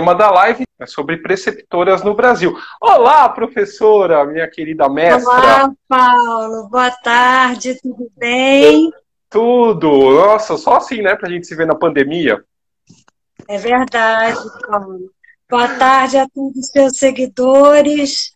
tema da live é sobre preceptoras no Brasil. Olá, professora, minha querida mestra. Olá, Paulo. Boa tarde, tudo bem? Tudo. Nossa, só assim, né, pra gente se ver na pandemia. É verdade, Paulo. Boa tarde a todos os seus seguidores.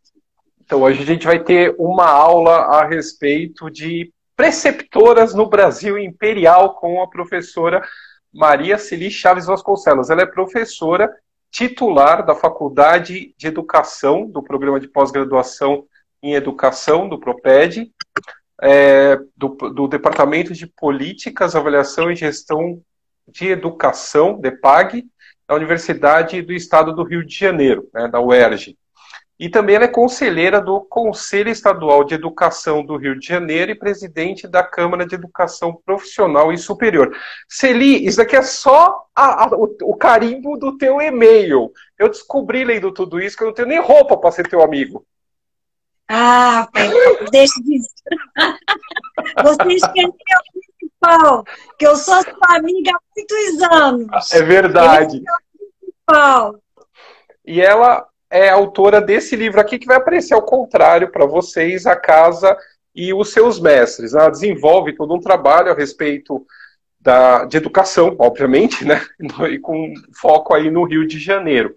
Então, hoje a gente vai ter uma aula a respeito de preceptoras no Brasil Imperial com a professora Maria Celi Chaves Vasconcelos. Ela é professora titular da Faculdade de Educação, do Programa de Pós-Graduação em Educação, do PROPED, do Departamento de Políticas, Avaliação e Gestão de Educação, DEPAG, da Universidade do Estado do Rio de Janeiro, né, da UERJ. E também ela é conselheira do Conselho Estadual de Educação do Rio de Janeiro e presidente da Câmara de Educação Profissional e Superior. Celi, isso aqui é só o carimbo do teu e-mail. Eu descobri, lendo tudo isso, que eu não tenho nem roupa para ser teu amigo. Ah, deixa disso. Você esqueceu, Paulo, que eu sou sua amiga há muitos anos. É verdade. Paulo. E ela é autora desse livro aqui que vai aparecer ao contrário para vocês, A Casa e os Seus Mestres. Ela desenvolve todo um trabalho a respeito de educação, obviamente, né? E com foco aí no Rio de Janeiro.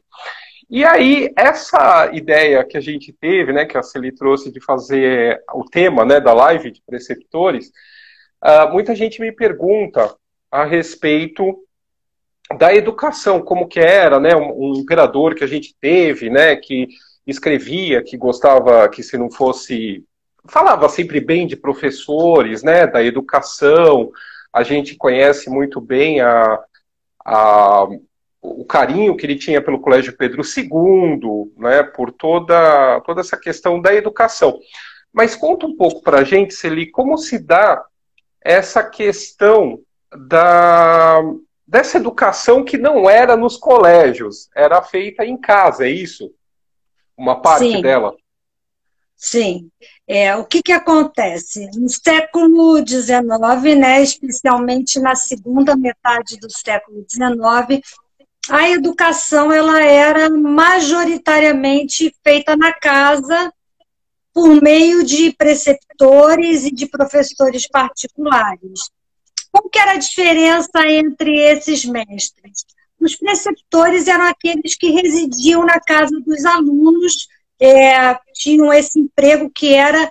E aí, essa ideia que a gente teve, né, que a Celi trouxe de fazer o tema, né, da live de preceptores, muita gente me pergunta a respeito da educação, como que era, né, um imperador que a gente teve, né, que escrevia, que gostava que se não fosse... Falava sempre bem de professores, né, da educação. A gente conhece muito bem o carinho que ele tinha pelo Colégio Pedro II, né, por toda essa questão da educação. Mas conta um pouco para a gente, Celi, como se dá essa questão dessa educação que não era nos colégios, era feita em casa, é isso? Uma parte dela? Sim. O que acontece? No século XIX, né, especialmente na segunda metade do século XIX, a educação ela era majoritariamente feita na casa por meio de preceptores e de professores particulares. Qual que era a diferença entre esses mestres? Os preceptores eram aqueles que residiam na casa dos alunos, tinham esse emprego que era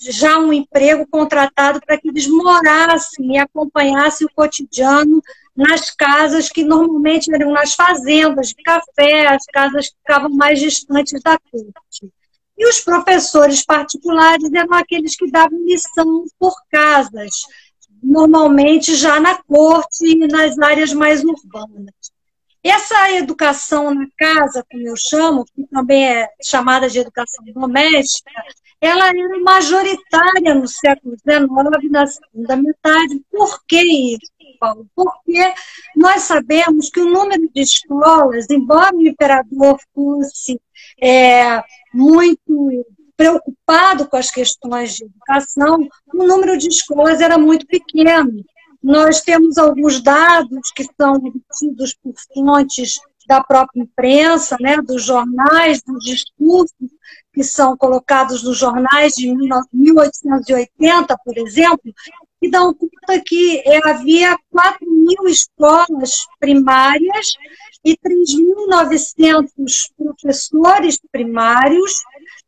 já um emprego contratado para que eles morassem e acompanhassem o cotidiano nas casas que normalmente eram nas fazendas de café, as casas que ficavam mais distantes da corte. E os professores particulares eram aqueles que davam lição por casas, normalmente já na corte e nas áreas mais urbanas. Essa educação na casa, como eu chamo, que também é chamada de educação doméstica, ela era majoritária no século XIX, na segunda metade. Por que isso, Paulo? Porque nós sabemos que o número de escolas, embora o imperador fosse muito preocupado com as questões de educação, o número de escolas era muito pequeno. Nós temos alguns dados que são obtidos por fontes da própria imprensa, né, dos jornais, dos discursos que são colocados nos jornais de 1880, por exemplo, que dão conta que havia 4.000 escolas primárias e 3.900 professores primários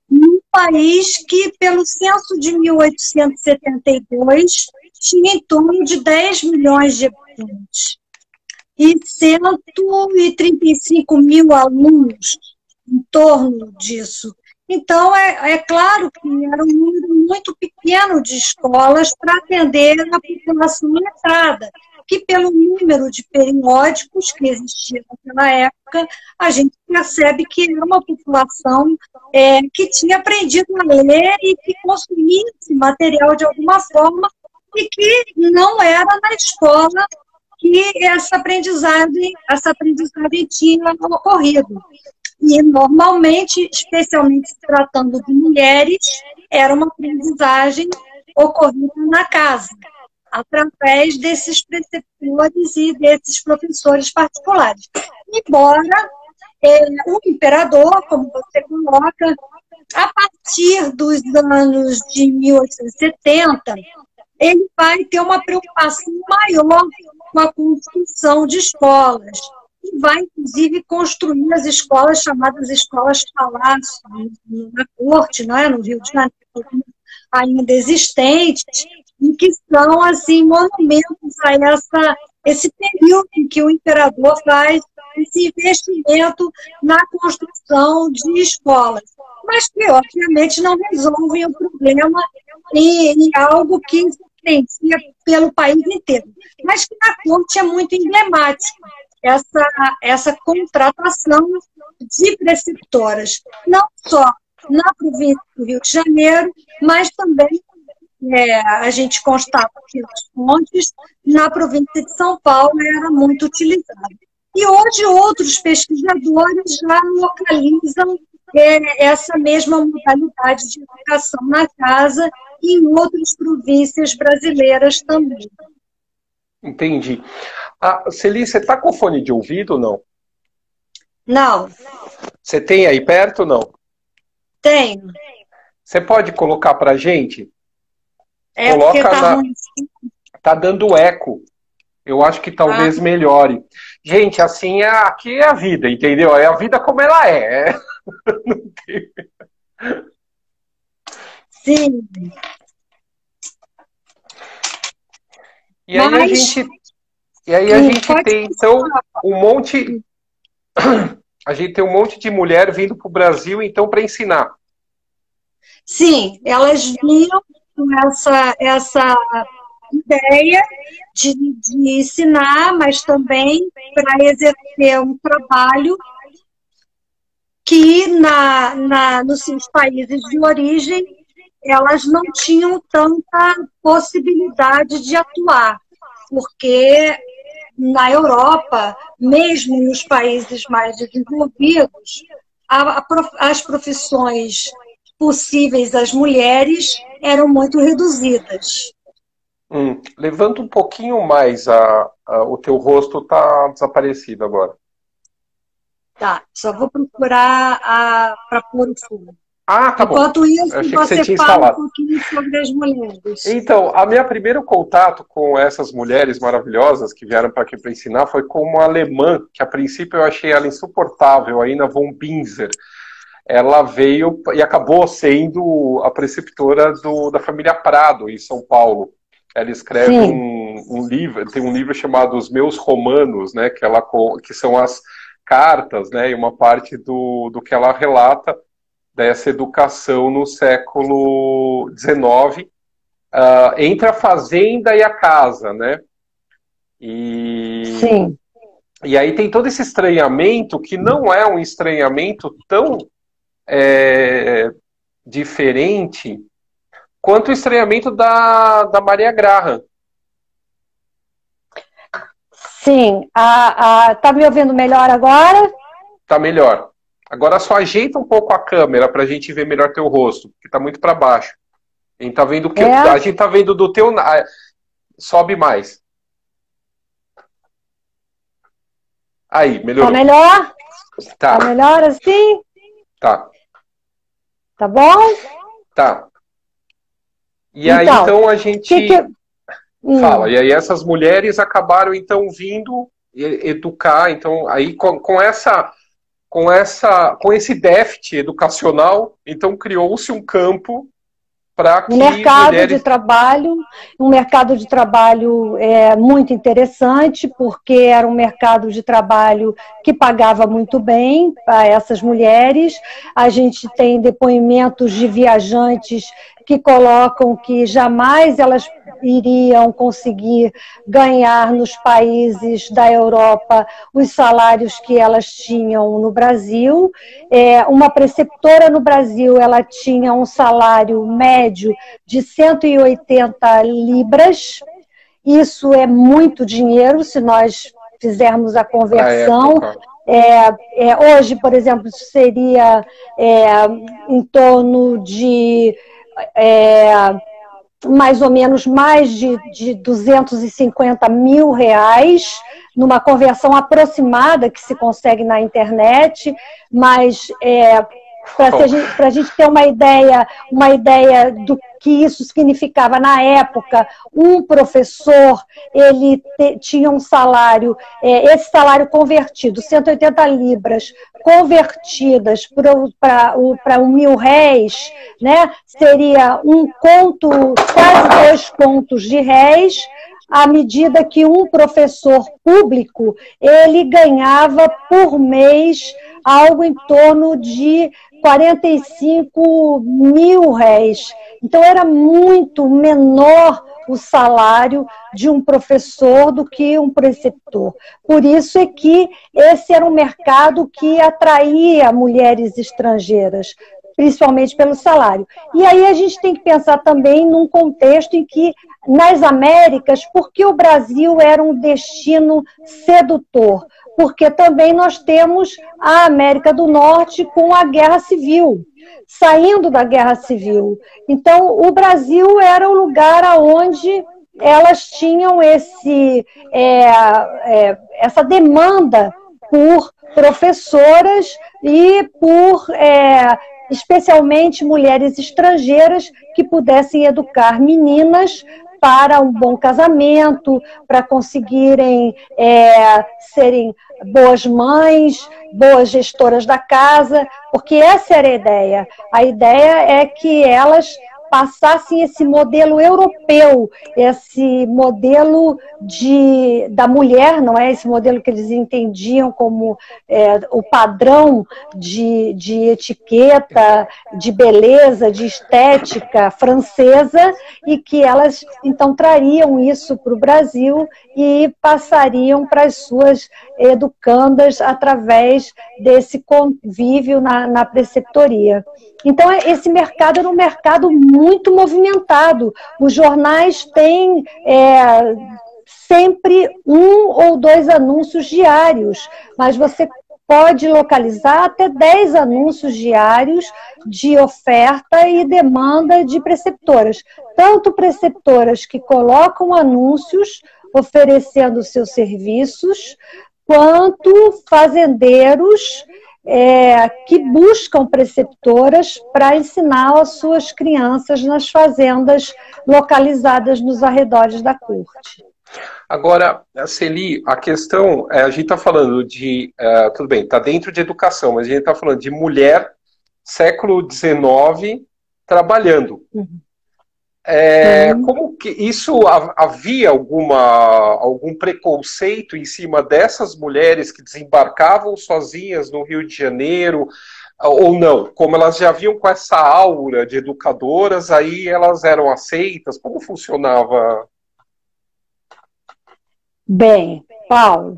num país que, pelo censo de 1872, tinha em torno de 10 milhões de habitantes e 135 mil alunos em torno disso. Então, é claro que era um número muito pequeno de escolas para atender a população letrada, que pelo número de periódicos que existiam naquela época, a gente percebe que era uma população que tinha aprendido a ler e que consumia esse material de alguma forma e que não era na escola que essa aprendizagem tinha ocorrido. E, normalmente, especialmente se tratando de mulheres, era uma aprendizagem ocorrida na casa, através desses preceptores e desses professores particulares. Embora O imperador, como você coloca, a partir dos anos de 1870, ele vai ter uma preocupação maior com a construção de escolas. E vai, inclusive, construir as escolas chamadas escolas palácio, na corte, não é? No Rio de Janeiro, ainda existentes, e que são, assim, monumentos a esse período em que o imperador faz esse investimento na construção de escolas, mas que, obviamente, não resolvem o problema em algo que se evidencia pelo país inteiro, mas que na corte é muito emblemático, essa contratação de preceptoras, não só na província do Rio de Janeiro, mas também, a gente constata aqui nas fontes, na província de São Paulo era muito utilizado. E hoje outros pesquisadores já localizam essa mesma modalidade de educação na casa e em outras províncias brasileiras também. Entendi. Celi, você está com fone de ouvido ou não? Não. Você tem aí perto ou não? Tenho. Você pode colocar para a gente? Porque tá ruim. Tá dando eco. Eu acho que talvez melhore. Gente, assim, aqui é a vida, entendeu? É a vida como ela é. Não tem... Sim. E aí a gente tem, então, um monte... A gente tem um monte de mulher vindo para o Brasil, então, para ensinar. Sim, elas vinham com essa ideia de ensinar, mas também para exercer um trabalho que nos seus países de origem elas não tinham tanta possibilidade de atuar, porque na Europa, mesmo nos países mais desenvolvidos, as profissões possíveis às mulheres eram muito reduzidas. Levanta um pouquinho mais, o teu rosto está desaparecido agora. Tá, só vou procurar para pôr o fundo. Tá Enquanto bom. isso, você fala um pouquinho sobre as mulheres. Então, a minha primeiro contato com essas mulheres maravilhosas que vieram para aqui para ensinar foi com uma alemã, que a princípio eu achei ela insuportável, a Ina von Binzer. Ela veio e acabou sendo a preceptora da família Prado, em São Paulo. Ela escreve um livro, tem um livro chamado Os Meus Romanos, né, que são as cartas, né, e uma parte do que ela relata dessa educação no século XIX, entre a fazenda e a casa, né? Sim. E aí tem todo esse estranhamento, que não é um estranhamento tão diferente quanto o estranhamento da Maria Graham. Sim. Tá me ouvindo melhor agora? Tá melhor. Agora só ajeita um pouco a câmera para a gente ver melhor teu rosto, porque tá muito para baixo. A gente tá vendo a gente tá vendo do teu... Sobe mais. Aí, melhorou. Tá melhor? Tá. Tá melhor assim? Tá. Tá bom? Tá. E aí, então, a gente fala. E aí essas mulheres acabaram, então, vindo educar. Então, aí com esse déficit educacional, então criou-se um campo para que um mercado de trabalho muito interessante, porque era um mercado de trabalho que pagava muito bem a essas mulheres. A gente tem depoimentos de viajantes que colocam que jamais elas iriam conseguir ganhar nos países da Europa os salários que elas tinham no Brasil. Uma preceptora no Brasil, ela tinha um salário médio de 180 libras. Isso é muito dinheiro, se nós fizermos a conversão. Hoje, por exemplo, seria em torno de mais ou menos mais de 250 mil reais, numa conversão aproximada que se consegue na internet, mas para a gente ter uma ideia do que isso significava na época, um professor, ele tinha um salário, esse salário convertido, 180 libras, convertidas para R$ 1.000, né, seria um conto, quase 2 contos de réis, à medida que um professor público, ele ganhava por mês algo em torno de 45 mil réis. Então, era muito menor o salário de um professor do que um preceptor. Por isso é que esse era um mercado que atraía mulheres estrangeiras, principalmente pelo salário. E aí a gente tem que pensar também num contexto em que, nas Américas, porque o Brasil era um destino sedutor? Porque também nós temos a América do Norte com a Guerra Civil, saindo da Guerra Civil. Então, o Brasil era o lugar onde elas tinham essa demanda por professoras e por, especialmente, mulheres estrangeiras que pudessem educar meninas para um bom casamento, para conseguirem serem boas mães, boas gestoras da casa, porque essa era a ideia. A ideia é que elas passassem esse modelo europeu, esse modelo da mulher, não é? Esse modelo que eles entendiam como o padrão de etiqueta, de beleza, de estética francesa, e que elas, então, trariam isso para o Brasil e passariam para as suas educandas através desse convívio na preceptoria. Então, esse mercado era um mercado muito movimentado. Os jornais têm sempre 1 ou 2 anúncios diários, mas você pode localizar até 10 anúncios diários de oferta e demanda de preceptoras. Tanto preceptoras que colocam anúncios oferecendo seus serviços, quanto fazendeiros que buscam preceptoras para ensinar as suas crianças nas fazendas localizadas nos arredores da corte. Agora, Celi, a questão, a gente está falando de, tudo bem, está dentro de educação, mas a gente está falando de mulher, século XIX, trabalhando. Uhum. Como que isso, havia algum preconceito em cima dessas mulheres que desembarcavam sozinhas no Rio de Janeiro, ou não? Como elas já vinham com essa aura de educadoras, aí elas eram aceitas? Como funcionava? Bem, Paulo,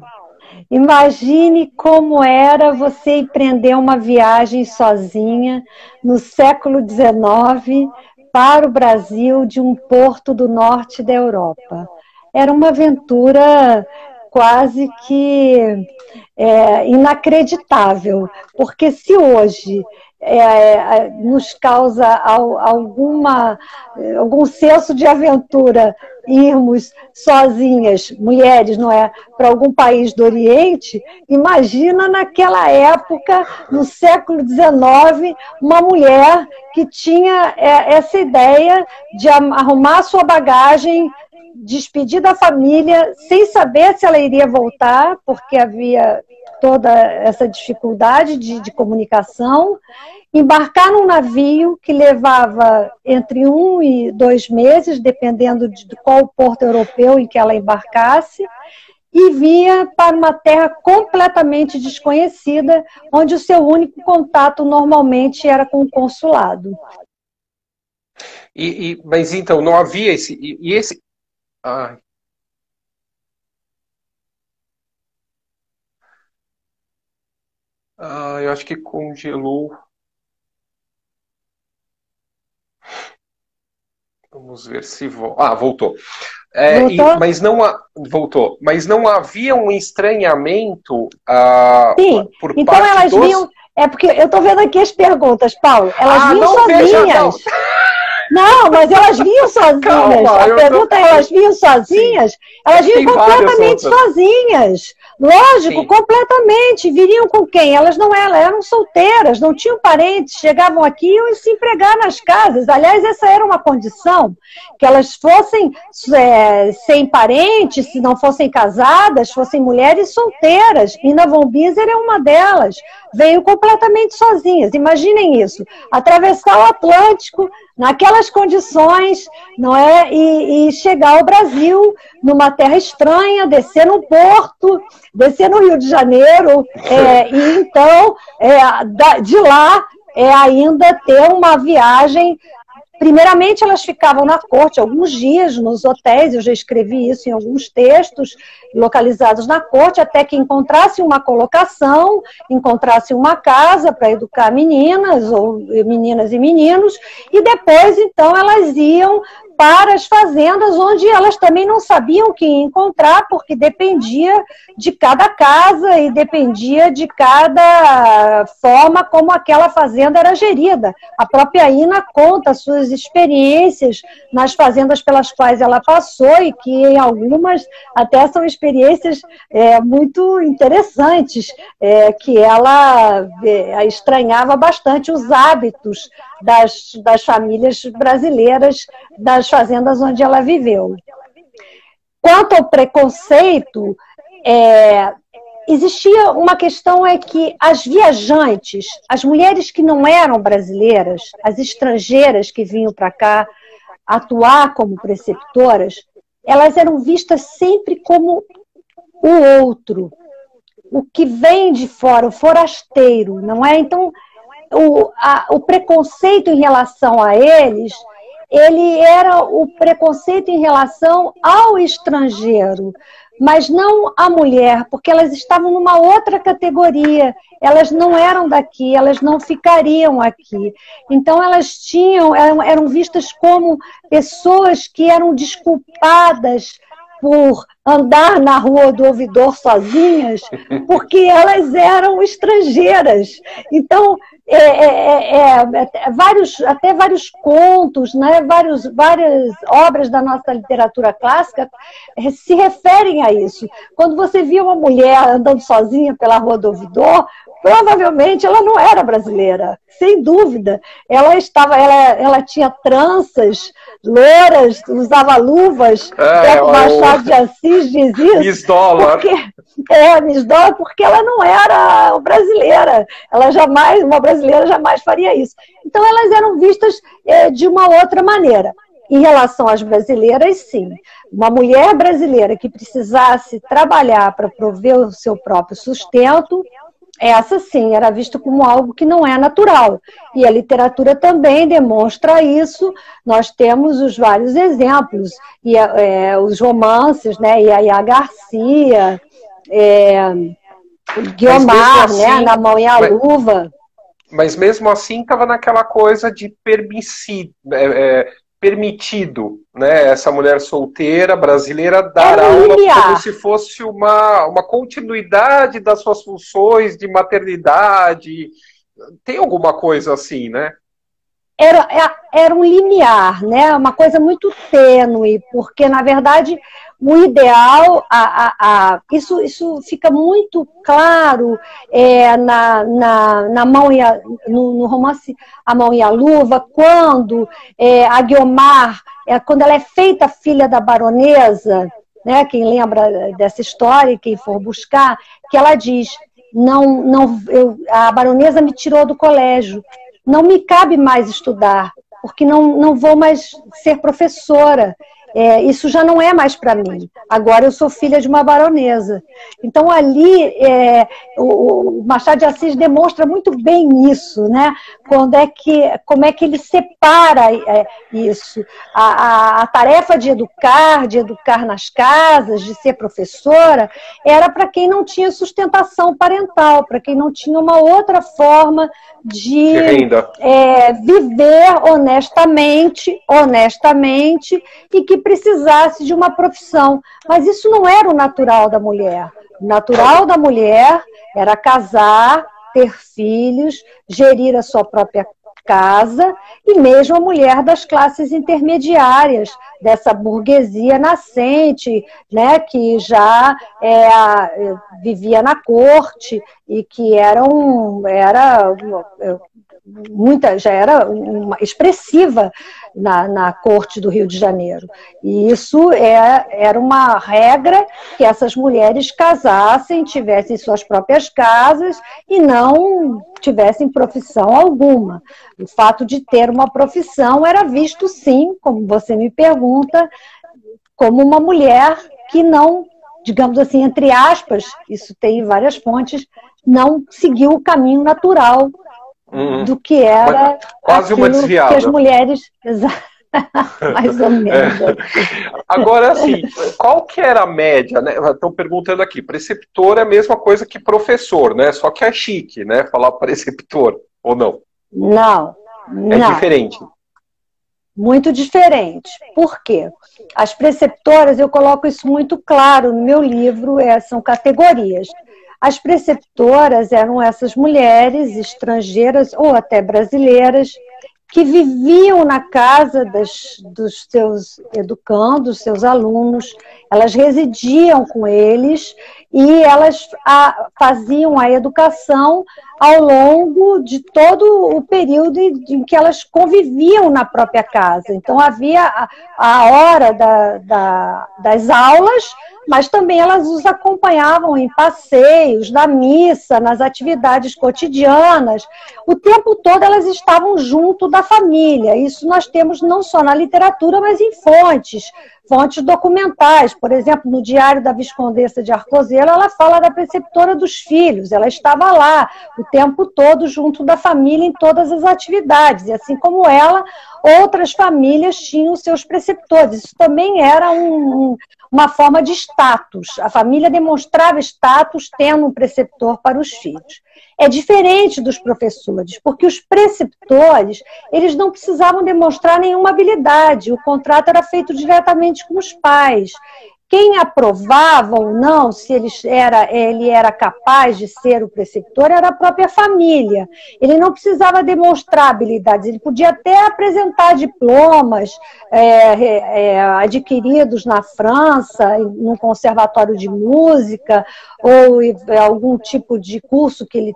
imagine como era você empreender uma viagem sozinha no século XIX para o Brasil de um porto do norte da Europa. Era uma aventura quase que inacreditável, porque se hoje nos causa algum senso de aventura irmos sozinhas, mulheres, não é, para algum país do Oriente, imagina naquela época, no século XIX, uma mulher que tinha essa ideia de arrumar sua bagagem, despedir da família, sem saber se ela iria voltar, porque havia toda essa dificuldade de comunicação, embarcar num navio que levava entre 1 e 2 meses, dependendo de qual porto europeu em que ela embarcasse, e vinha para uma terra completamente desconhecida, onde o seu único contato normalmente era com o consulado. Mas então, não havia esse... Ai. Eu acho que congelou. Vamos ver se voltou. Voltou. Voltou. Mas não havia um estranhamento Sim, por então parte elas vinham... É porque eu estou vendo aqui as perguntas, Paulo. Elas vinham sozinhas. Não, mas elas vinham sozinhas. Calma, A pergunta é, elas vinham sozinhas? Sim. Elas vinham completamente sozinhas. Lógico, sim, completamente. Viriam com quem? Elas não eram solteiras, não tinham parentes, chegavam aqui e iam se empregar nas casas. Aliás, essa era uma condição, que elas fossem sem parentes, se não fossem casadas, fossem mulheres solteiras. Ina von Bieser é uma delas. Veio completamente sozinhas. Imaginem isso. Atravessar o Atlântico naquelas condições, não é? E chegar ao Brasil, numa terra estranha, descer no Porto, descer no Rio de Janeiro, e então, de lá, ainda ter uma viagem. Primeiramente, elas ficavam na corte alguns dias, nos hotéis, eu já escrevi isso em alguns textos, localizados na corte, até que encontrasse uma colocação, encontrasse uma casa para educar meninas, ou meninas e meninos, e depois, então, elas iam para as fazendas, onde elas também não sabiam o que encontrar, porque dependia de cada casa e dependia de cada forma como aquela fazenda era gerida. A própria Ina conta suas experiências nas fazendas pelas quais ela passou e que em algumas até são experiências muito interessantes, que ela estranhava bastante os hábitos das famílias brasileiras, das fazendas onde ela viveu. Quanto ao preconceito, existia uma questão, que as viajantes, as mulheres que não eram brasileiras, as estrangeiras que vinham para cá atuar como preceptoras, elas eram vistas sempre como o outro, o que vem de fora, o forasteiro, não é? Então, o preconceito em relação a eles, ele era o preconceito em relação ao estrangeiro, mas não à mulher, porque elas estavam numa outra categoria, elas não eram daqui, elas não ficariam aqui. Então elas eram vistas como pessoas que eram desculpadas por andar na Rua do Ouvidor sozinhas, porque elas eram estrangeiras. Então, até vários contos, né, várias obras da nossa literatura clássica se referem a isso. Quando você via uma mulher andando sozinha pela Rua do Ouvidor, provavelmente ela não era brasileira, sem dúvida. Ela tinha tranças, louras, usava luvas, Machado de Assis diz isso. Miss Dollar. Miss Dollar, porque ela não era brasileira. Uma brasileira jamais faria isso. Então elas eram vistas de uma outra maneira. Em relação às brasileiras, sim. Uma mulher brasileira que precisasse trabalhar para prover o seu próprio sustento, essa sim era vista como algo que não é natural. E a literatura também demonstra isso. Nós temos os vários exemplos, os romances, né? Yaya Garcia, Guiomar, assim, né? Na Mão e a Luva. Mas mesmo assim estava naquela coisa de permitido, né, essa mulher solteira brasileira dar aula como se fosse uma continuidade das suas funções de maternidade. Tem alguma coisa assim, né? Era um limiar, né? Uma coisa muito tênue, porque, na verdade, o ideal, isso fica muito claro no romance A Mão e a Luva, quando a Guiomar, quando ela é feita filha da baronesa, né, quem lembra dessa história, quem for buscar, que ela diz, a baronesa me tirou do colégio, não me cabe mais estudar, porque não vou mais ser professora. Isso já não é mais para mim. Agora eu sou filha de uma baronesa. Então ali o Machado de Assis demonstra muito bem isso, né? Como é que ele separa isso. A tarefa de educar nas casas, de ser professora, era para quem não tinha sustentação parental, para quem não tinha uma outra forma de viver honestamente e que precisasse de uma profissão. Mas isso não era o natural da mulher. O natural da mulher era casar, ter filhos, gerir a sua própria casa, e mesmo a mulher das classes intermediárias, dessa burguesia nascente, né, que já vivia na corte e que já era expressiva na corte do Rio de Janeiro. E isso era uma regra, que essas mulheres casassem, tivessem suas próprias casas e não tivessem profissão alguma. O fato de ter uma profissão era visto, sim, como você me pergunta, como uma mulher que não, digamos assim, entre aspas, isso tem várias fontes, não seguiu o caminho natural do que era quase uma desviada. Que as mulheres... mais ou menos. Agora, assim, qual que era a média, né? Estão perguntando aqui, preceptor é a mesma coisa que professor, né? Só que é chique, né? Falar preceptor, ou não? Não. É diferente. Muito diferente. Por quê? As preceptoras, eu coloco isso muito claro no meu livro, são categorias. As preceptoras eram essas mulheres estrangeiras ou até brasileiras que viviam na casa dos seus educandos, seus alunos, elas residiam com eles e elas faziam a educação ao longo de todo o período em que elas conviviam na própria casa. Então, havia a hora das aulas, mas também elas os acompanhavam em passeios, na missa, nas atividades cotidianas. O tempo todo elas estavam junto da família. Isso nós temos não só na literatura, mas em fontes documentais. Por exemplo, no Diário da Viscondessa de Arcoseiro, ela fala da preceptora dos filhos. Ela estava lá o tempo todo junto da família em todas as atividades. E assim como ela, outras famílias tinham seus preceptores. Isso também era uma forma de status. A família demonstrava status tendo um preceptor para os filhos. É diferente dos professores, porque os preceptores, eles não precisavam demonstrar nenhuma habilidade, o contrato era feito diretamente com os pais. Quem aprovava ou não, se ele era capaz de ser o preceptor, era a própria família. Ele não precisava demonstrar habilidades, ele podia até apresentar diplomas adquiridos na França, num conservatório de música, ou algum tipo de curso que ele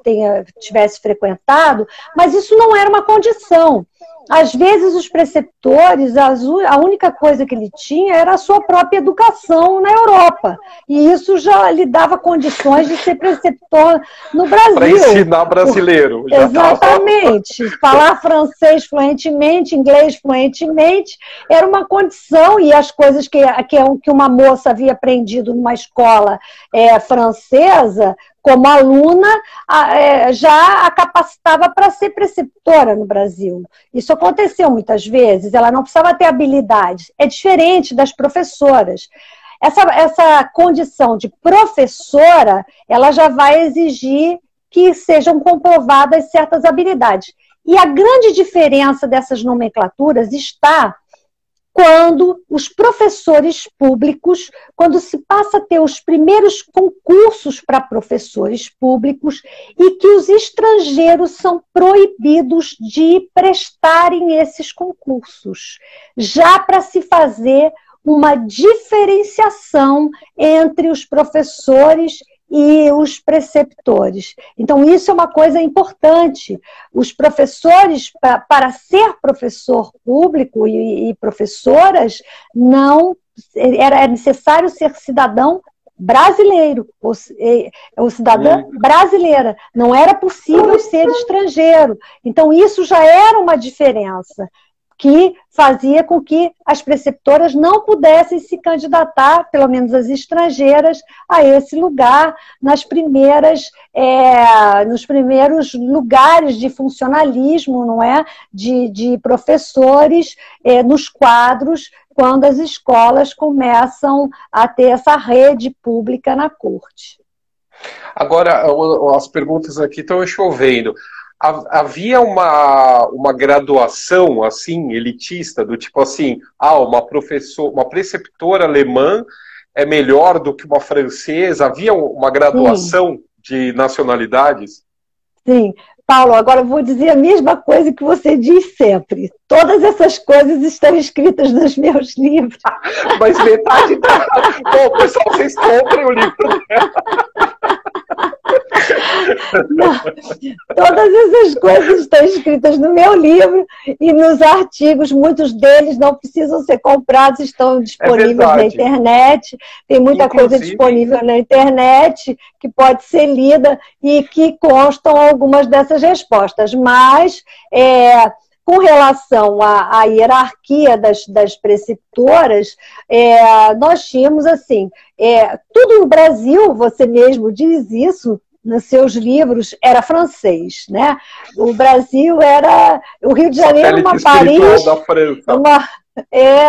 tivesse frequentado, mas isso não era uma condição. Às vezes, os preceptores, a única coisa que ele tinha era a sua própria educação na Europa. E isso já lhe dava condições de ser preceptor no Brasil. Para ensinar brasileiro. Exatamente. Falar francês fluentemente, inglês fluentemente, era uma condição. E as coisas que uma moça havia aprendido numa escola francesa, como aluna, já a capacitava para ser preceptora no Brasil. Isso aconteceu muitas vezes, ela não precisava ter habilidades. É diferente das professoras. Essa condição de professora, ela já vai exigir que sejam comprovadas certas habilidades. E a grande diferença dessas nomenclaturas está quando os professores públicos, quando se passa a ter os primeiros concursos para professores públicos e que os estrangeiros são proibidos de prestarem esses concursos, já para se fazer uma diferenciação entre os professores e os preceptores. Então, isso é uma coisa importante. Os professores, para ser professor público e professoras, era necessário ser cidadão brasileiro, ou cidadã brasileira. Não era possível ser estrangeiro. Então, isso já era uma diferença que fazia com que as preceptoras não pudessem se candidatar, pelo menos as estrangeiras, a esse lugar nos primeiros lugares de funcionalismo, não é? De professores nos quadros, quando as escolas começam a ter essa rede pública na corte. Agora, as perguntas aqui estão chovendo. Havia uma graduação, assim, elitista, do tipo assim, uma preceptora alemã é melhor do que uma francesa? Havia uma graduação de nacionalidades? Sim, Paulo, agora eu vou dizer a mesma coisa que você diz sempre. Todas essas coisas estão escritas nos meus livros. Mas metade da... Bom, pessoal, vocês comprem o livro dela. Não, todas essas coisas estão escritas no meu livro e nos artigos, muitos deles não precisam ser comprados, estão disponíveis na internet, tem muita coisa disponível na internet que pode ser lida e que constam algumas dessas respostas, mas com relação à hierarquia das preceptoras, nós tínhamos assim, tudo no Brasil, você mesmo diz isso, nos seus livros, era francês, né? O Brasil era... O Rio de Janeiro, uma Paris... Da França.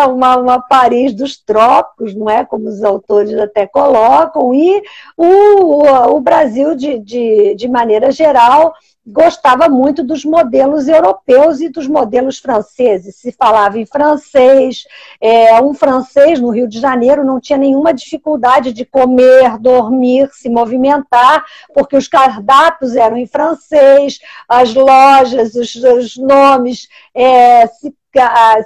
Uma Paris dos trópicos, não é? Como os autores até colocam, e o Brasil, de maneira geral, gostava muito dos modelos europeus e dos modelos franceses. Se falava em francês, um francês no Rio de Janeiro não tinha nenhuma dificuldade de comer, dormir, se movimentar, porque os cardápios eram em francês, as lojas, os nomes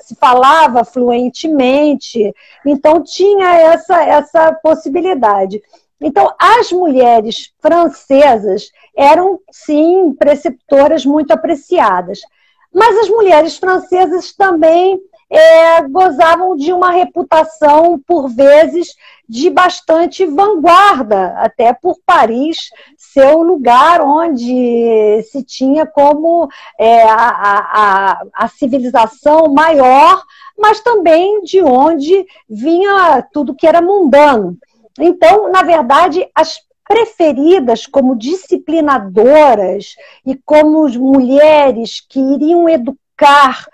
se falava fluentemente, então tinha essa possibilidade. Então, as mulheres francesas eram, sim, preceptoras muito apreciadas. Mas as mulheres francesas também gozavam de uma reputação, por vezes, de bastante vanguarda, até por Paris ser o lugar onde se tinha como a civilização maior, mas também de onde vinha tudo que era mundano. Então, na verdade, as preferidas como disciplinadoras e como mulheres que iriam educar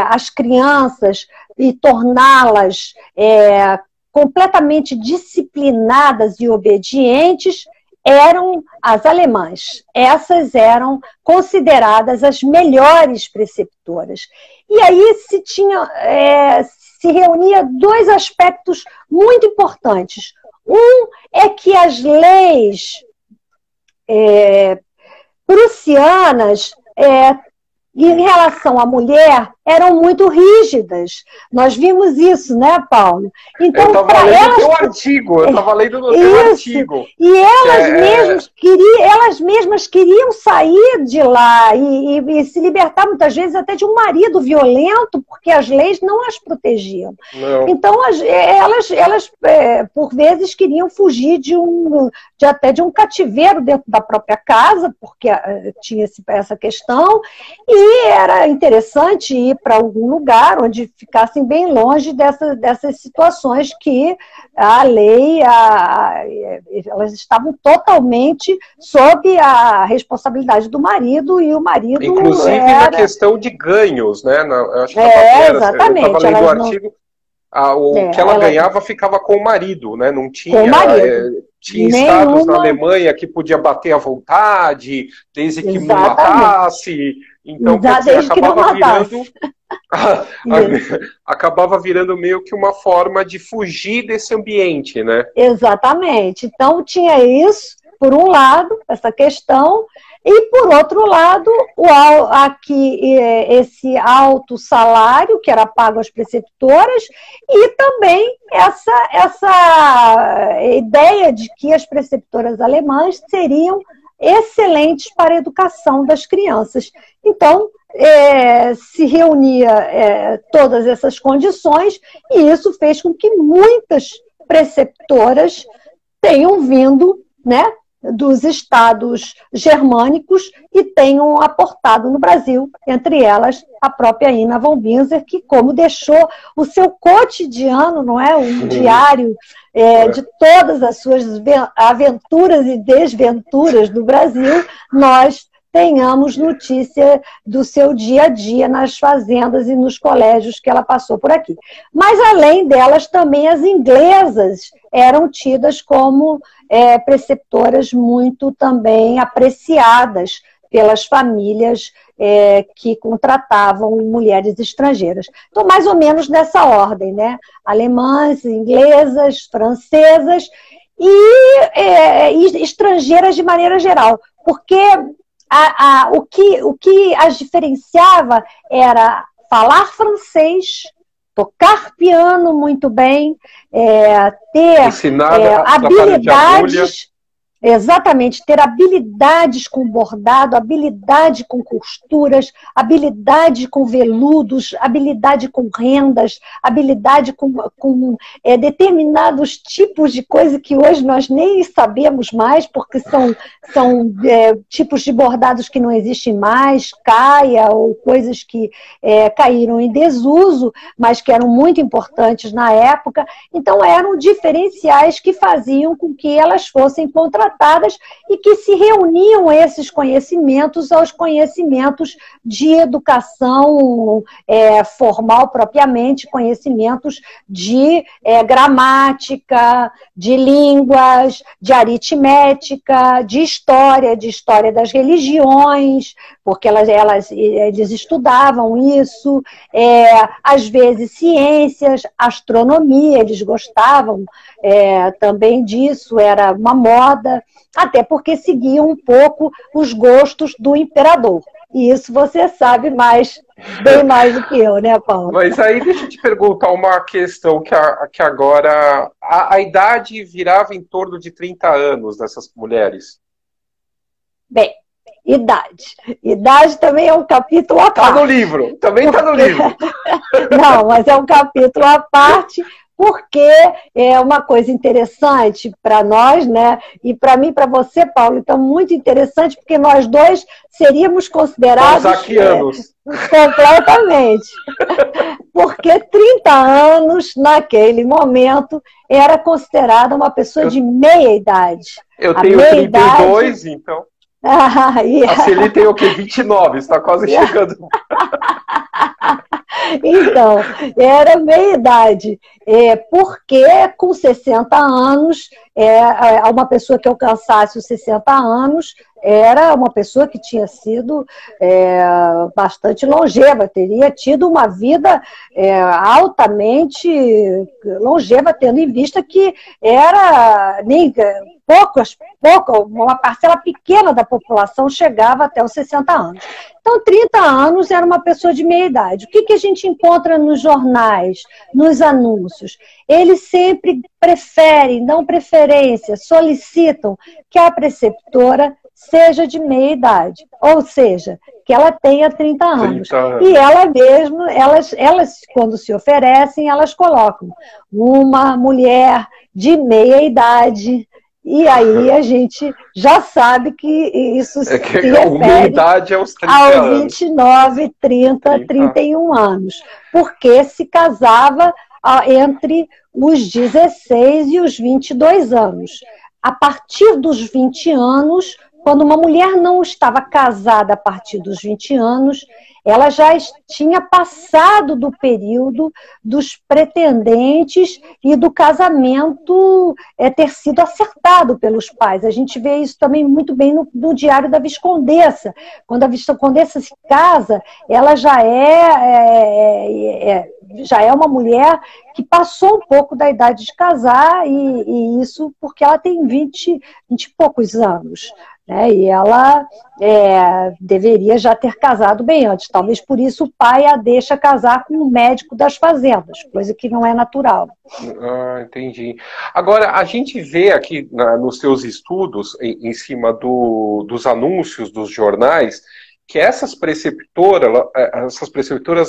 as crianças e torná-las completamente disciplinadas e obedientes eram as alemãs. Essas eram consideradas as melhores preceptoras. E aí se reunia dois aspectos muito importantes. Um é que as leis prussianas, em relação à mulher, eram muito rígidas. Nós vimos isso, né, Paulo? Então, eu estava lendo o teu artigo. Eu estava lendo no teu artigo. E elas mesmas queriam sair de lá e se libertar, muitas vezes, até de um marido violento, porque as leis não as protegiam. Não. Então, elas por vezes, queriam fugir até de um cativeiro dentro da própria casa, porque tinha essa questão, e era interessante ir para algum lugar onde ficassem bem longe dessas situações que a lei, elas estavam totalmente sob a responsabilidade do marido, e o marido inclusive na questão de ganhos, né? Eu acho que exatamente. Eu estava lendo o artigo, o que ela ganhava ficava com o marido, né? Não tinha... Com o marido. Tinha estados na Alemanha que podia bater à vontade, desde que não matasse. Então, acabava virando meio que uma forma de fugir desse ambiente, né? Exatamente. Então, tinha isso, por um lado, essa questão, e, por outro lado, esse alto salário que era pago às preceptoras, e também essa ideia de que as preceptoras alemãs seriam excelentes para a educação das crianças. Então, se reunia todas essas condições, e isso fez com que muitas preceptoras tenham vindo, né, dos estados germânicos e tenham aportado no Brasil, entre elas a própria Ina von Binzer, que, como deixou o seu cotidiano, não é, um diário de todas as suas aventuras e desventuras do Brasil, nós tenhamos notícia do seu dia a dia nas fazendas e nos colégios que ela passou por aqui. Mas, além delas, também as inglesas eram tidas como preceptoras muito também apreciadas pelas famílias que contratavam mulheres estrangeiras. Então, mais ou menos nessa ordem, né? Alemãs, inglesas, francesas e estrangeiras de maneira geral, porque o que as diferenciava era falar francês, tocar piano muito bem, ter habilidades, exatamente, ter habilidades com bordado, habilidade com costuras, habilidade com veludos, habilidade com rendas, habilidade com determinados tipos de coisa que hoje nós nem sabemos mais, porque são tipos de bordados que não existem mais, caia, ou coisas que caíram em desuso, mas que eram muito importantes na época. Então, eram diferenciais que faziam com que elas fossem contratadas e que se reuniam esses conhecimentos aos conhecimentos de educação formal propriamente, conhecimentos de gramática, de línguas, de aritmética, de história das religiões, porque eles estudavam isso, às vezes ciências, astronomia, eles gostavam também disso, era uma moda, até porque seguiam um pouco os gostos do imperador. E isso você sabe bem mais do que eu, né, Paulo? Mas aí deixa eu te perguntar uma questão que agora a idade virava em torno de 30 anos dessas mulheres. Bem, idade também é um capítulo à parte. Está no livro, também está no livro. Não, mas é um capítulo à parte, porque é uma coisa interessante para nós, né? E para mim, para você, Paulo, então muito interessante, porque nós dois seríamos considerados completamente. Porque 30 anos, naquele momento, era considerada uma pessoa de meia idade. Eu tenho 32, então. A Celi tem o quê? 29, está quase chegando. Então, era meia-idade, porque com 60 anos, uma pessoa que alcançasse os 60 anos era uma pessoa que tinha sido bastante longeva, teria tido uma vida altamente longeva, tendo em vista que era uma parcela pequena da população chegava até os 60 anos. Então, 30 anos era uma pessoa de meia idade. O que a gente encontra nos jornais, nos anúncios? Eles sempre dão preferência, solicitam que a preceptora seja de meia idade, ou seja, que ela tenha 30 anos. E elas, quando se oferecem, elas colocam uma mulher de meia idade. E aí a gente já sabe que isso se refere aos 29, 30, 31 anos. Porque se casava entre os 16 e os 22 anos. A partir dos 20 anos, quando uma mulher não estava casada a partir dos 20 anos, ela já tinha passado do período dos pretendentes e do casamento ter sido acertado pelos pais. A gente vê isso também muito bem no Diário da Viscondessa. Quando a Viscondessa se casa, ela já é uma mulher que passou um pouco da idade de casar, e isso porque ela tem 20 e poucos anos. E ela deveria já ter casado bem antes. Talvez por isso o pai a deixa casar com um médico das fazendas, coisa que não é natural. Entendi. Agora, a gente vê aqui nos seus estudos, em cima dos anúncios dos jornais, que essas preceptoras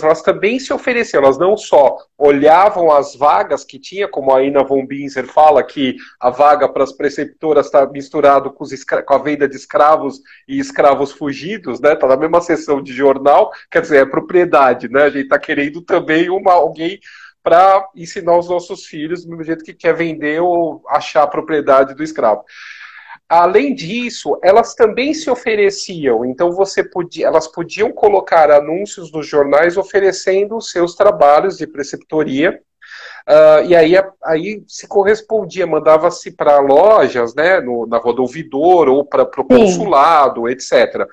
elas também se ofereciam, elas não só olhavam as vagas que tinha, como a Ina von Binzer fala, que a vaga para as preceptoras está misturado com a venda de escravos e escravos fugidos, né? Está na mesma seção de jornal, quer dizer, é propriedade, né? A gente está querendo também alguém para ensinar os nossos filhos do mesmo jeito que quer vender ou achar a propriedade do escravo. Além disso, elas também se ofereciam, então elas podiam colocar anúncios nos jornais oferecendo os seus trabalhos de preceptoria, e aí se correspondia, mandava-se para lojas, né, na Rua do Ouvidor, ou para o consulado, etc.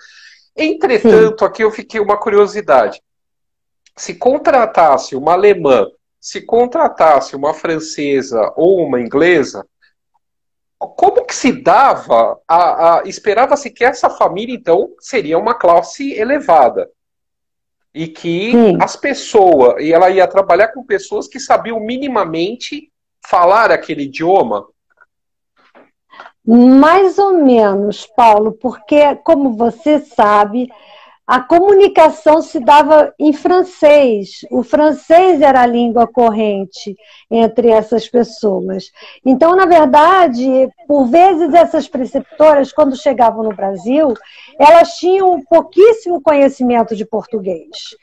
Entretanto, aqui eu fiquei uma curiosidade. Se contratasse uma alemã, se contratasse uma francesa ou uma inglesa, como que se dava, esperava-se que essa família, então, seria uma classe elevada. E que as pessoas, e ela ia trabalhar com pessoas que sabiam minimamente falar aquele idioma. Mais ou menos, Paulo, porque, como você sabe, a comunicação se dava em francês. O francês era a língua corrente entre essas pessoas. Então, na verdade, por vezes essas preceptoras, quando chegavam no Brasil, elas tinham pouquíssimo conhecimento de português.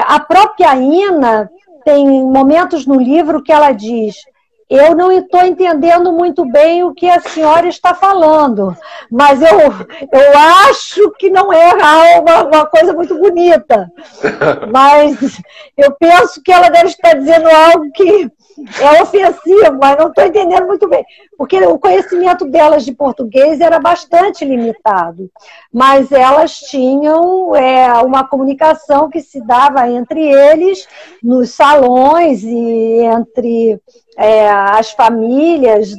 A própria Ina tem momentos no livro que ela diz: eu não estou entendendo muito bem o que a senhora está falando, mas eu acho que não é uma coisa muito bonita. Mas eu penso que ela deve estar dizendo algo que é ofensivo, mas não estou entendendo muito bem. Porque o conhecimento delas de português era bastante limitado. Mas elas tinham uma comunicação que se dava entre eles, nos salões e entre as famílias,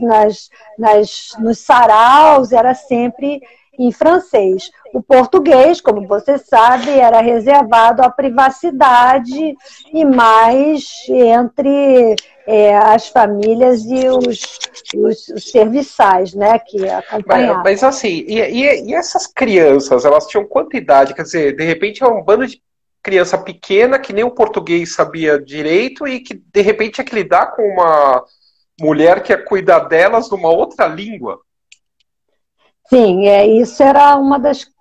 nos saraus, era sempre em francês. O português, como você sabe, era reservado à privacidade e mais entre as famílias e os serviçais, né, que acompanhavam. Mas assim, e essas crianças, elas tinham quanta idade? Quer dizer, de repente é um bando de criança pequena que nem o português sabia direito e que de repente tinha que lidar com uma mulher que ia cuidar delas numa outra língua. Sim, isso era uma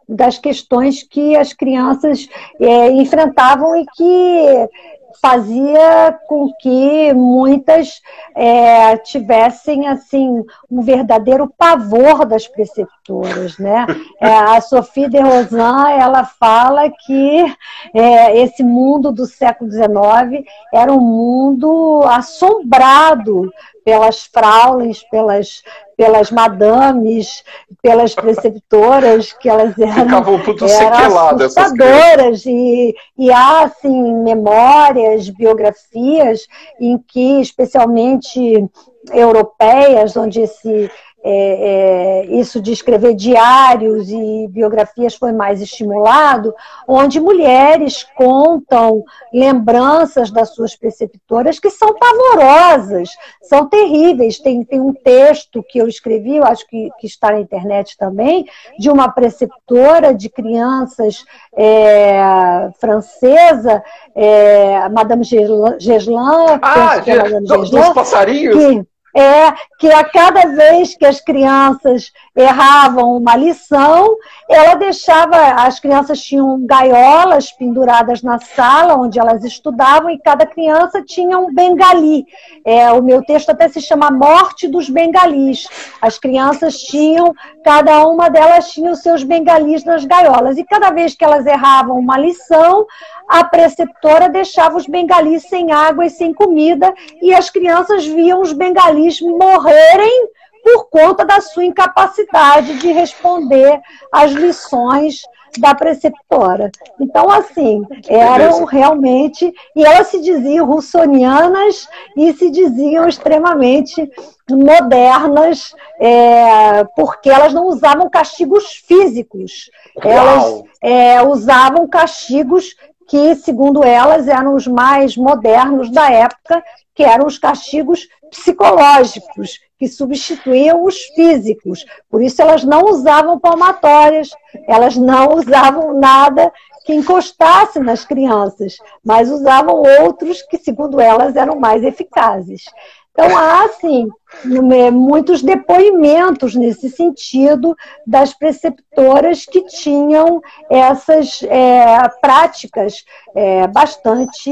das questões que as crianças enfrentavam e que fazia com que muitas tivessem assim um verdadeiro pavor das preceptoras, né? A Sophie de Rozan, ela fala que esse mundo do século XIX era um mundo assombrado pelas fraulens, pelas madames, pelas preceptoras, que elas eram assustadoras. E há, assim, memórias, biografias, em que, especialmente europeias, onde isso de escrever diários e biografias foi mais estimulado, onde mulheres contam lembranças das suas preceptoras que são pavorosas, são terríveis. Tem um texto que eu escrevi, eu acho que está na internet também, de uma preceptora de crianças francesa, Madame Geslan, dos passarinhos? Que a cada vez que as crianças erravam uma lição, ela deixava, as crianças tinham gaiolas penduradas na sala onde elas estudavam e cada criança tinha um bengali. O meu texto até se chama Morte dos Bengalis. As crianças tinham, cada uma delas tinha os seus bengalis nas gaiolas. E cada vez que elas erravam uma lição, a preceptora deixava os bengalis sem água e sem comida, e as crianças viam os bengalis morrerem por conta da sua incapacidade de responder às lições da preceptora. Então, assim, eram realmente... E elas se diziam russonianas e se diziam extremamente modernas, porque elas não usavam castigos físicos. Elas usavam castigos que, segundo elas, eram os mais modernos da época, que eram os castigos psicológicos, que substituíam os físicos. Por isso elas não usavam palmatórias, elas não usavam nada que encostasse nas crianças, mas usavam outros que, segundo elas, eram mais eficazes. Então, há, assim, muitos depoimentos nesse sentido das preceptoras que tinham essas práticas bastante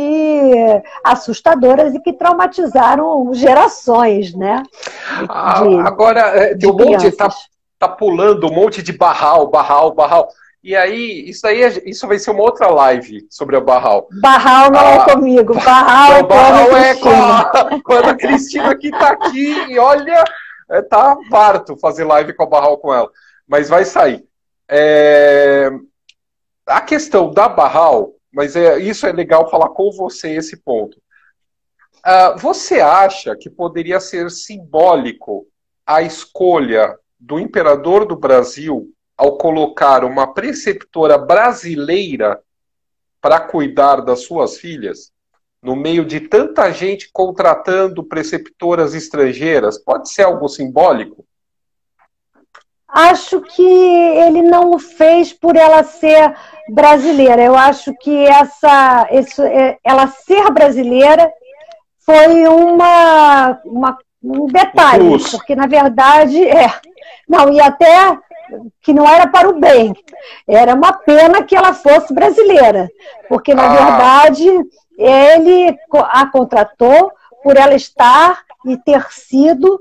assustadoras e que traumatizaram gerações, né? Agora, tem um monte, tá pulando um monte de barral. E aí, isso vai ser uma outra live sobre a Barral. Barral não é comigo, Barral quando a Cristina que tá aqui, e olha, tá farto fazer live com a Barral com ela. Mas vai sair. A questão da Barral, mas isso é legal falar com você esse ponto. Você acha que poderia ser simbólico a escolha do imperador do Brasil ao colocar uma preceptora brasileira para cuidar das suas filhas, no meio de tanta gente contratando preceptoras estrangeiras? Pode ser algo simbólico? Acho que ele não o fez por ela ser brasileira. Eu acho que ela ser brasileira foi um detalhe, porque na verdade não, e até que não era para o bem, era uma pena que ela fosse brasileira, porque na verdade ele a contratou por ela estar e ter sido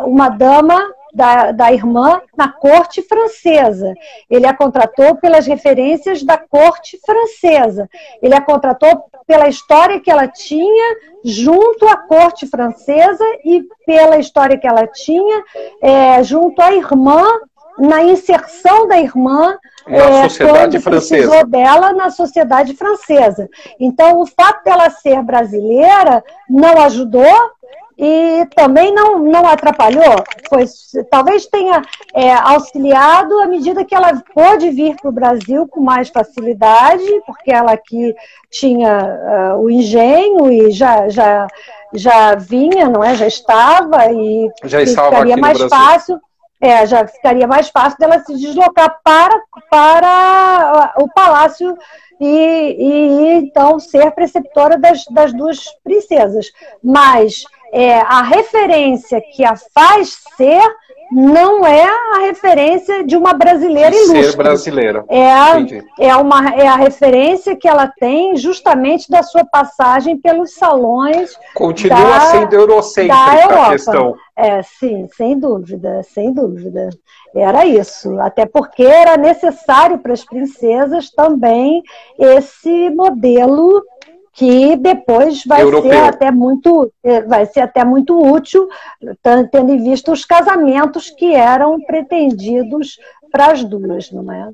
uma dama da irmã na corte francesa. Ele a contratou pelas referências da corte francesa. Ele a contratou pela história que ela tinha junto à corte francesa e pela história que ela tinha junto à irmã, na inserção da irmã na sociedade francesa. Precisou dela na sociedade francesa. Então, o fato dela ser brasileira não ajudou e também não atrapalhou. Talvez tenha auxiliado à medida que ela pôde vir para o Brasil com mais facilidade, porque ela aqui tinha o engenho e já vinha, não é? Já estava e ficaria mais fácil. Já ficaria mais fácil dela se deslocar para o palácio e então ser preceptora das duas princesas. Mas a referência que a faz ser não é a referência de uma brasileira ilustre. Ser brasileira. É a referência que ela tem justamente da sua passagem pelos salões. Continua sendo eurocêntrica a questão. Sim, sem dúvida, sem dúvida. Era isso, até porque era necessário para as princesas também esse modelo que depois vai ser até muito útil, tendo em vista os casamentos que eram pretendidos para as duas, não é?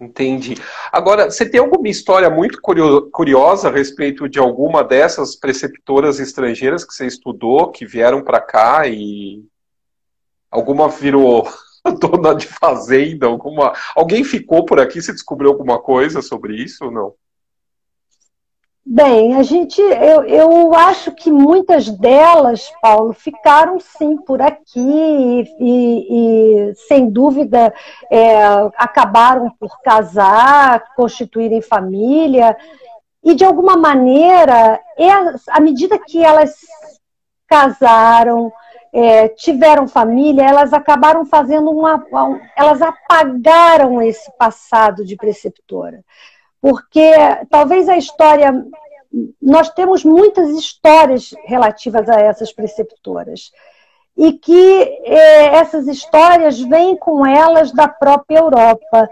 Entendi. Agora, você tem alguma história muito curiosa a respeito de alguma dessas preceptoras estrangeiras que você estudou, que vieram para cá e alguma virou dona de fazenda? Alguém ficou por aqui? Você descobriu alguma coisa sobre isso ou não? Bem, eu acho que muitas delas, Paulo, ficaram sim por aqui e sem dúvida acabaram por casar, constituírem família e de alguma maneira, à medida que elas casaram, tiveram família, elas acabaram fazendo elas apagaram esse passado de preceptora. Porque talvez nós temos muitas histórias relativas a essas preceptoras, e que essas histórias vêm com elas da própria Europa.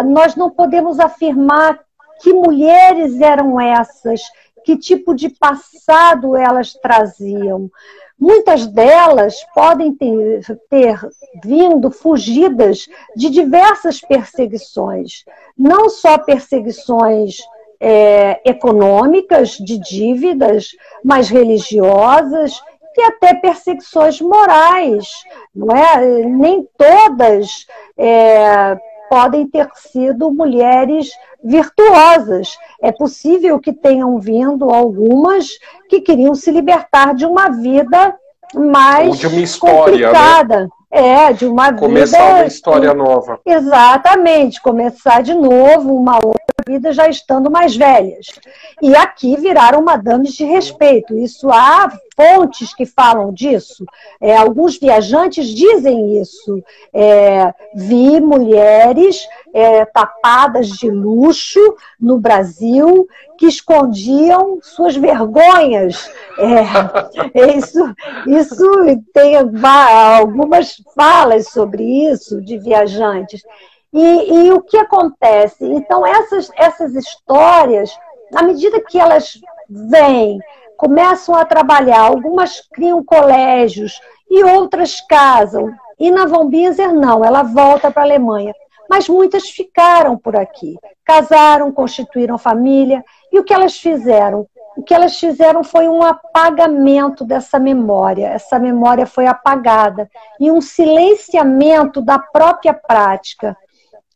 Nós não podemos afirmar que mulheres eram essas, que tipo de passado elas traziam. Muitas delas podem ter vindo fugidas de diversas perseguições, não só perseguições econômicas, de dívidas, mas religiosas e até perseguições morais, não é? Nem todas podem ter sido mulheres virtuosas. É possível que tenham vindo algumas que queriam se libertar de uma vida mais de uma história, complicada. Né? De uma vida... Começar uma história nova. Exatamente, começar de novo uma outra vida já estando mais velhas. E aqui viraram madames de respeito. Isso há fontes que falam disso. Alguns viajantes dizem isso. Vi mulheres tapadas de luxo no Brasil que escondiam suas vergonhas. Isso tem algumas falas sobre isso de viajantes. E o que acontece? Então, essas histórias, à medida que elas vêm, começam a trabalhar, algumas criam colégios e outras casam. E na von Binzer, não, ela volta para a Alemanha. Mas muitas ficaram por aqui, casaram, constituíram família. E o que elas fizeram? o que elas fizeram foi um apagamento dessa memória. Essa memória foi apagada e um silenciamento da própria prática.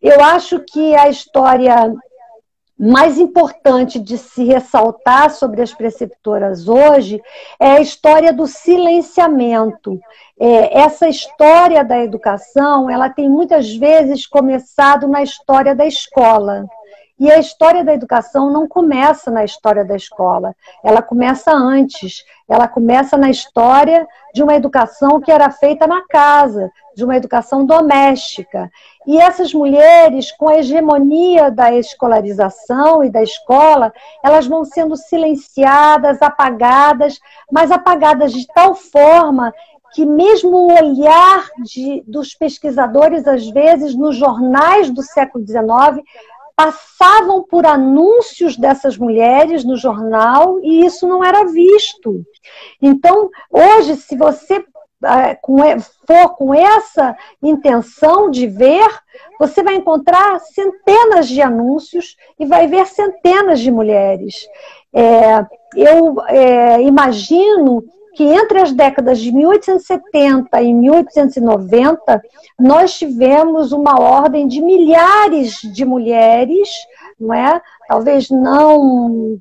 Eu acho que a história mais importante de se ressaltar sobre as preceptoras hoje é a história do silenciamento. Essa história da educação, ela tem muitas vezes começado na história da escola. E a história da educação não começa na história da escola, ela começa antes, ela começa na história de uma educação que era feita na casa, de uma educação doméstica. E essas mulheres, com a hegemonia da escolarização e da escola, elas vão sendo silenciadas, apagadas, mas apagadas de tal forma que mesmo o olhar dos pesquisadores, às vezes, nos jornais do século XIX, passavam por anúncios dessas mulheres no jornal e isso não era visto. Então, hoje, se você for com essa intenção de ver, você vai encontrar centenas de anúncios e vai ver centenas de mulheres. Eu imagino que entre as décadas de 1870 e 1890, nós tivemos uma ordem de milhares de mulheres, não é? Talvez não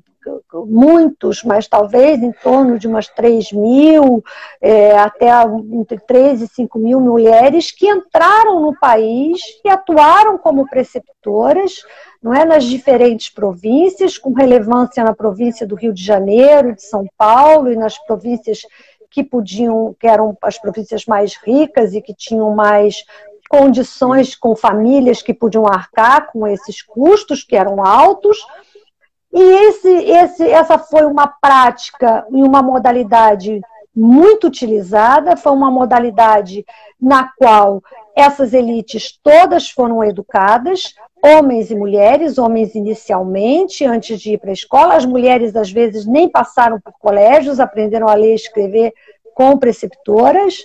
muitos, mas talvez em torno de umas 3.000, até entre 3 e 5.000 mulheres que entraram no país e atuaram como preceptoras, não é, nas diferentes províncias, com relevância na província do Rio de Janeiro, de São Paulo e nas províncias que eram as províncias mais ricas e que tinham mais condições com famílias que podiam arcar com esses custos que eram altos. E essa foi uma prática e uma modalidade muito utilizada, foi uma modalidade na qual essas elites todas foram educadas, homens e mulheres, homens inicialmente, antes de ir para a escola, as mulheres às vezes nem passaram por colégios, aprenderam a ler e escrever com preceptoras,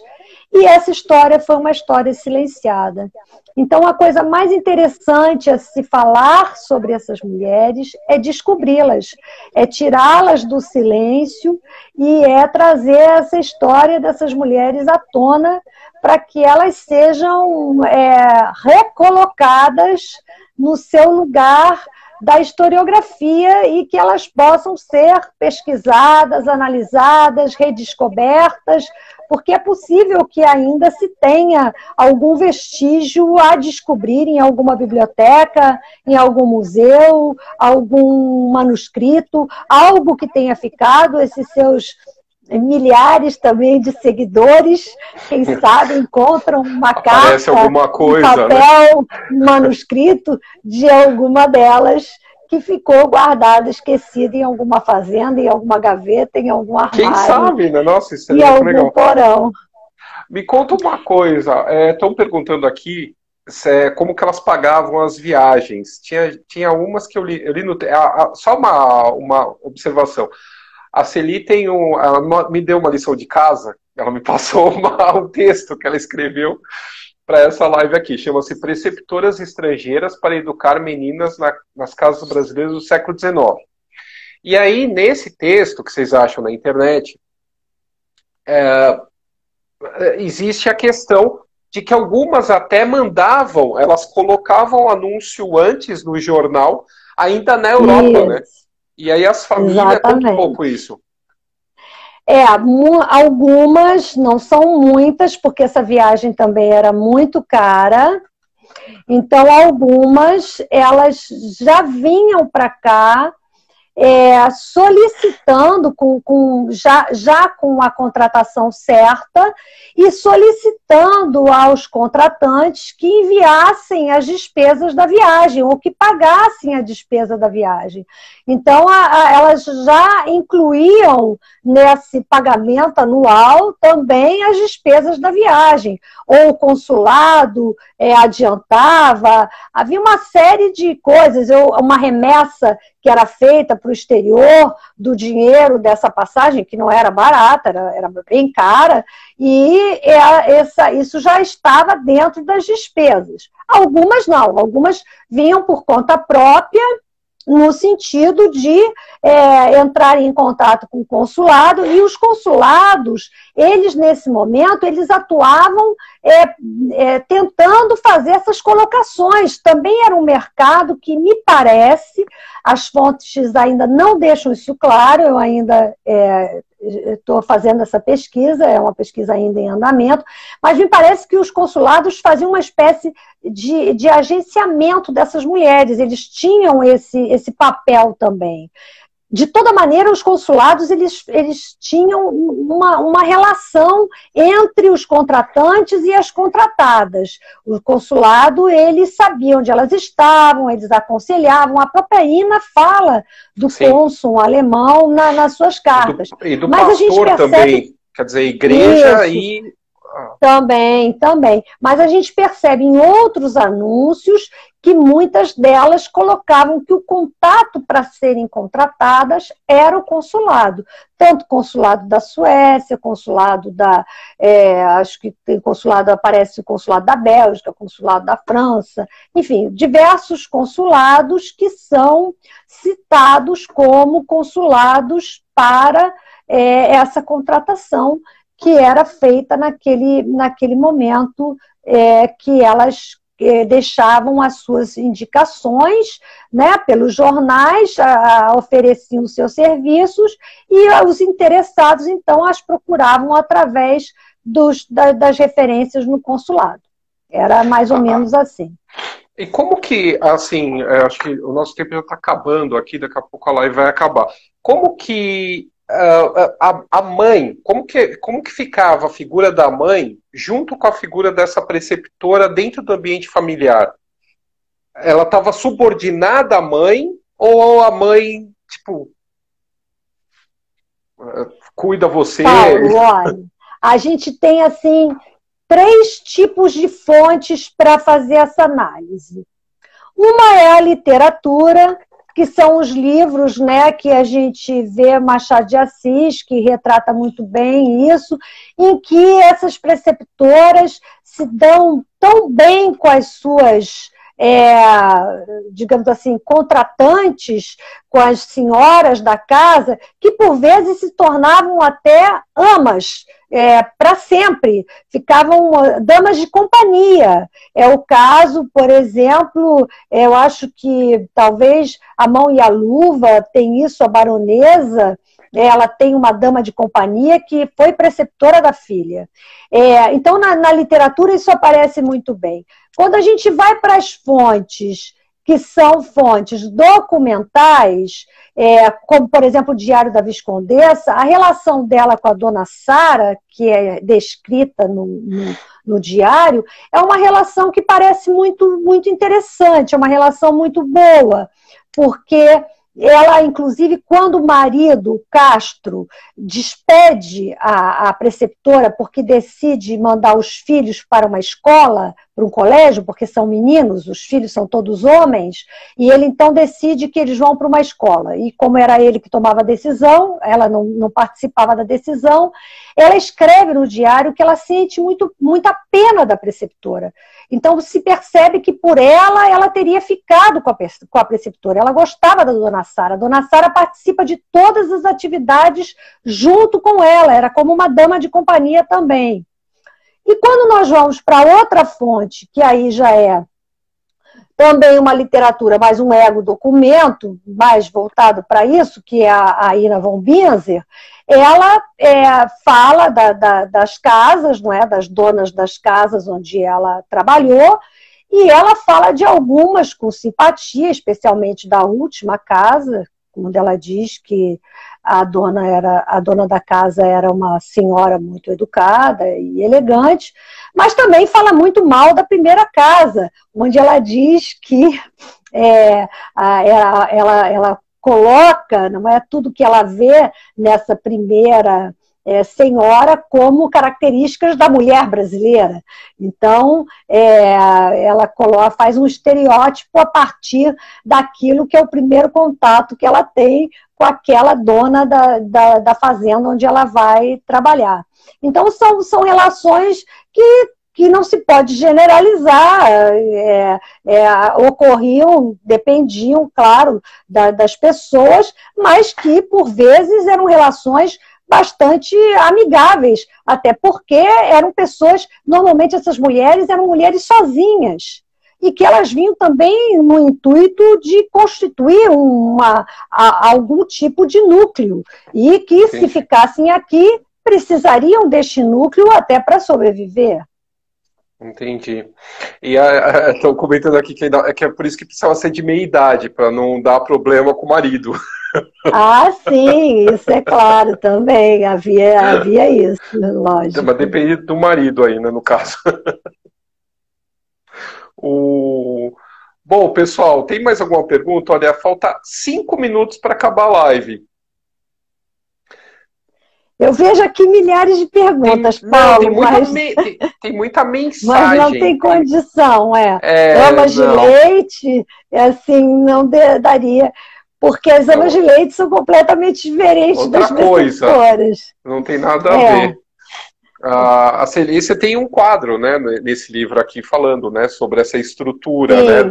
e essa história foi uma história silenciada. Então, a coisa mais interessante a se falar sobre essas mulheres é descobri-las, é tirá-las do silêncio e é trazer essa história dessas mulheres à tona para que elas sejam recolocadas no seu lugar da historiografia e que elas possam ser pesquisadas, analisadas, redescobertas, porque é possível que ainda se tenha algum vestígio a descobrir em alguma biblioteca, em algum museu, algum manuscrito, algo que tenha ficado, esses seus milhares também de seguidores, quem sabe encontram uma carta, alguma coisa, um papel, um manuscrito de alguma delas que ficou guardada, esquecida em alguma fazenda, em alguma gaveta, em algum armário. Quem sabe, né? Nossa, isso é em muito algum legal. porão. Me conta uma coisa, estão perguntando aqui como que elas pagavam as viagens. Tinha umas que eu li no... só uma observação. A Celi ela me deu uma lição de casa, ela me passou um texto que ela escreveu para essa live aqui, chama-se Preceptoras Estrangeiras para Educar Meninas nas Casas Brasileiras do século XIX. E aí, nesse texto que vocês acham na internet, existe a questão de que algumas até mandavam, elas colocavam o anúncio antes no jornal, ainda na Europa, né? E aí as famílias, contam um pouco isso. Algumas, não são muitas, porque essa viagem também era muito cara. Então, algumas, elas já vinham para cá solicitando, já com a contratação certa, e solicitando aos contratantes que enviassem as despesas da viagem, ou que pagassem a despesa da viagem. Então, elas já incluíam nesse pagamento anual também as despesas da viagem, ou o consulado adiantava, havia uma série de coisas, uma remessa que era feita para o exterior do dinheiro dessa passagem, que não era barata, era bem cara, e isso já estava dentro das despesas. Algumas não, algumas vinham por conta própria no sentido de entrar em contato com o consulado, e os consulados, eles nesse momento, eles atuavam tentando fazer essas colocações. Também era um mercado que, me parece, as fontes ainda não deixam isso claro, eu ainda estou fazendo essa pesquisa, é uma pesquisa ainda em andamento, mas me parece que os consulados faziam uma espécie de agenciamento dessas mulheres, eles tinham esse papel também. De toda maneira, os consulados eles tinham uma relação entre os contratantes e as contratadas. O consulado, eles sabiam onde elas estavam, eles aconselhavam. A própria Ina fala do cônsul alemão nas suas cartas. E do mas pastor a gente percebe... também, quer dizer, igreja isso. Também. Mas a gente percebe em outros anúncios que muitas delas colocavam que o contato para serem contratadas era o consulado. Tanto o consulado da Suécia, consulado acho que tem consulado, aparece o consulado da Bélgica, consulado da França, enfim, diversos consulados que são citados como consulados para essa contratação que era feita naquele momento, que elas deixavam as suas indicações, né, pelos jornais, ofereciam os seus serviços, e os interessados, então, as procuravam através das referências no consulado. Era mais ou menos assim. E como que, assim, acho que o nosso tempo já está acabando aqui, daqui a pouco a live vai acabar. Como que a mãe, como que ficava a figura da mãe junto com a figura dessa preceptora dentro do ambiente familiar? Ela estava subordinada à mãe, ou a mãe, tipo, cuida você? Paulo, olha, a gente tem, assim, 3 tipos de fontes para fazer essa análise. Uma é a literatura, que são os livros, né, que a gente vê Machado de Assis, que retrata muito bem isso, em que essas preceptoras se dão tão bem com as suas, digamos assim, contratantes, com as senhoras da casa, que por vezes se tornavam até amas, para sempre, ficavam damas de companhia. É o caso, por exemplo, eu acho que talvez A Mão e a Luva tem isso, a baronesa, ela tem uma dama de companhia que foi preceptora da filha. Então, na literatura isso aparece muito bem. Quando a gente vai para as fontes, que são fontes documentais, como, por exemplo, o Diário da Viscondessa, a relação dela com a dona Sara, que é descrita no diário, é uma relação que parece muito, muito interessante, é uma relação muito boa, porque ela, inclusive, quando o marido, Castro, despede a preceptora porque decide mandar os filhos para uma escola, para um colégio, porque são meninos, os filhos são todos homens, e ele então decide que eles vão para uma escola. E como era ele que tomava a decisão, ela não participava da decisão, ela escreve no diário que ela sente muita pena da preceptora. Então se percebe que por ela teria ficado com a preceptora. Ela gostava da dona Sara. A dona Sara participa de todas as atividades junto com ela, era como uma dama de companhia também. E quando nós vamos para outra fonte, que aí já é também uma literatura, mas um ego-documento, mais voltado para isso, que é a Ina von Binzer, ela fala das casas, não é? Das donas das casas onde ela trabalhou, e ela fala de algumas com simpatia, especialmente da última casa, quando ela diz que a dona da casa era uma senhora muito educada e elegante, mas também fala muito mal da primeira casa, onde ela diz que ela coloca, não é, tudo que ela vê nessa primeira senhora como características da mulher brasileira. Então, ela faz um estereótipo a partir daquilo que é o primeiro contato que ela tem com aquela dona da fazenda onde ela vai trabalhar. Então, são relações que que não se pode generalizar, ocorriam, dependiam, claro, das pessoas, mas que, por vezes, eram relações bastante amigáveis, até porque eram pessoas, normalmente essas mulheres eram mulheres sozinhas, e que elas vinham também no intuito de constituir algum tipo de núcleo, e que, se ficassem aqui, precisariam deste núcleo até para sobreviver. Entendi. E estão comentando aqui que é por isso que precisava ser de meia idade, para não dar problema com o marido. Ah, sim, isso é claro também, havia isso, lógico. Mas depende do marido aí, né, no caso. Bom, pessoal, tem mais alguma pergunta? Olha, falta 5 minutos para acabar a live. Eu vejo aqui milhares de perguntas, Paulo. Tem muita mensagem. Mas não tem condição, Amas de leite, assim, não daria. Porque as amas de leite são completamente diferentes das preceptoras. Não tem nada a ver. A Celícia tem um quadro, né, nesse livro aqui, falando, né, sobre essa estrutura, né,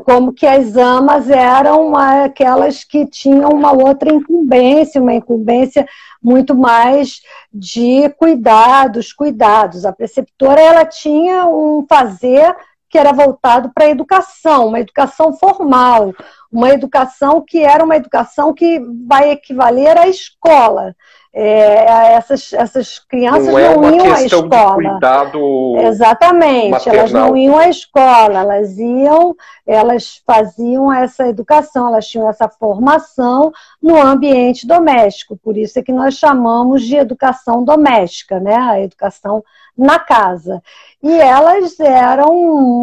como que as amas eram aquelas que tinham uma outra incumbência, uma incumbência muito mais de cuidados. A preceptora, ela tinha um fazer que era voltado para a educação, uma educação formal, uma educação que era uma educação que vai equivaler à escola. Essas crianças não iam à escola. De cuidado Exatamente, maternal. Elas não iam à escola, elas faziam essa educação, elas tinham essa formação no ambiente doméstico, por isso é que nós chamamos de educação doméstica, né? A educação na casa. E elas eram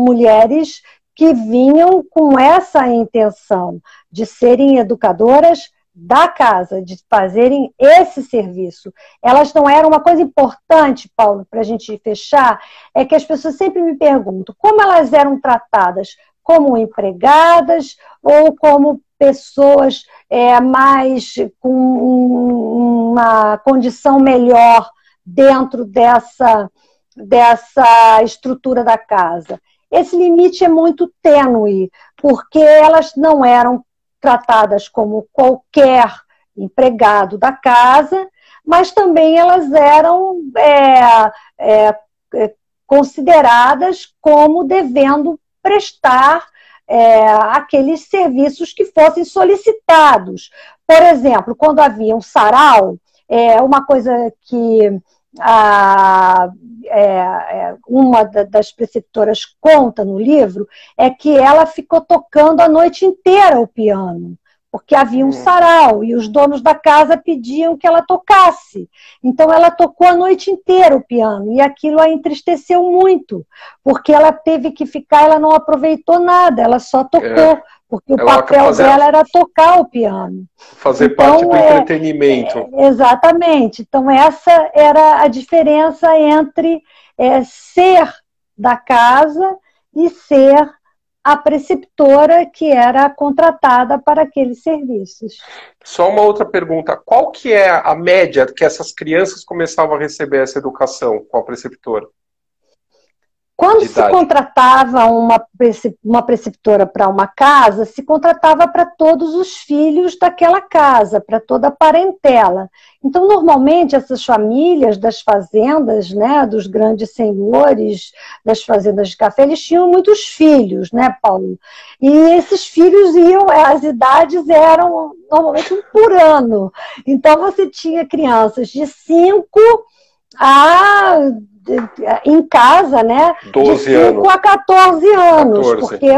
mulheres que vinham com essa intenção de serem educadoras da casa, de fazerem esse serviço. Elas não eram uma coisa importante, Paulo, para a gente fechar, é que as pessoas sempre me perguntam como elas eram tratadas, como empregadas ou como pessoas mais com uma condição melhor dentro dessa estrutura da casa. Esse limite é muito tênue, porque elas não eram tratadas como qualquer empregado da casa, mas também elas eram consideradas como devendo prestar aqueles serviços que fossem solicitados. Por exemplo, quando havia um sarau, uma coisa que uma das preceptoras conta no livro é que ela ficou tocando a noite inteira o piano, porque havia um sarau e os donos da casa pediam que ela tocasse. Então ela tocou a noite inteira o piano e aquilo a entristeceu muito, porque ela teve que ficar, ela não aproveitou nada, ela só tocou. Porque o papel dela era tocar o piano. Fazer parte do entretenimento. Exatamente. Então, essa era a diferença entre ser da casa e ser a preceptora que era contratada para aqueles serviços. Só uma outra pergunta. Qual que é a média que essas crianças começavam a receber essa educação com a preceptora? Quando se contratava uma preceptora para uma casa, se contratava para todos os filhos daquela casa, para toda a parentela. Então, normalmente, essas famílias das fazendas, né, dos grandes senhores das fazendas de café, eles tinham muitos filhos, né, Paulo? E esses filhos as idades eram normalmente um por ano. Então, você tinha crianças de 5 em casa, né? De 5 a 14 anos, 14. Porque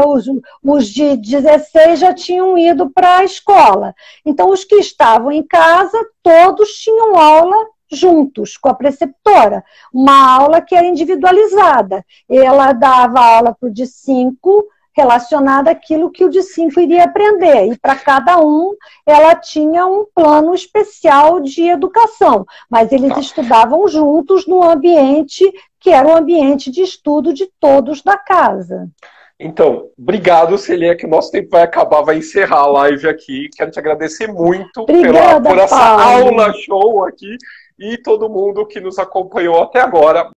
os de 16 já tinham ido para a escola. Então, os que estavam em casa, todos tinham aula juntos com a preceptora. Uma aula que era individualizada. Ela dava aula para o de 5, relacionada àquilo que o de 5 iria aprender. E para cada um, ela tinha um plano especial de educação. Mas eles estudavam juntos no ambiente que era o ambiente de estudo de todos da casa. Então, obrigado, Celia, que o nosso tempo vai acabar, vai encerrar a live aqui. Quero te agradecer muito por essa aula show aqui e todo mundo que nos acompanhou até agora.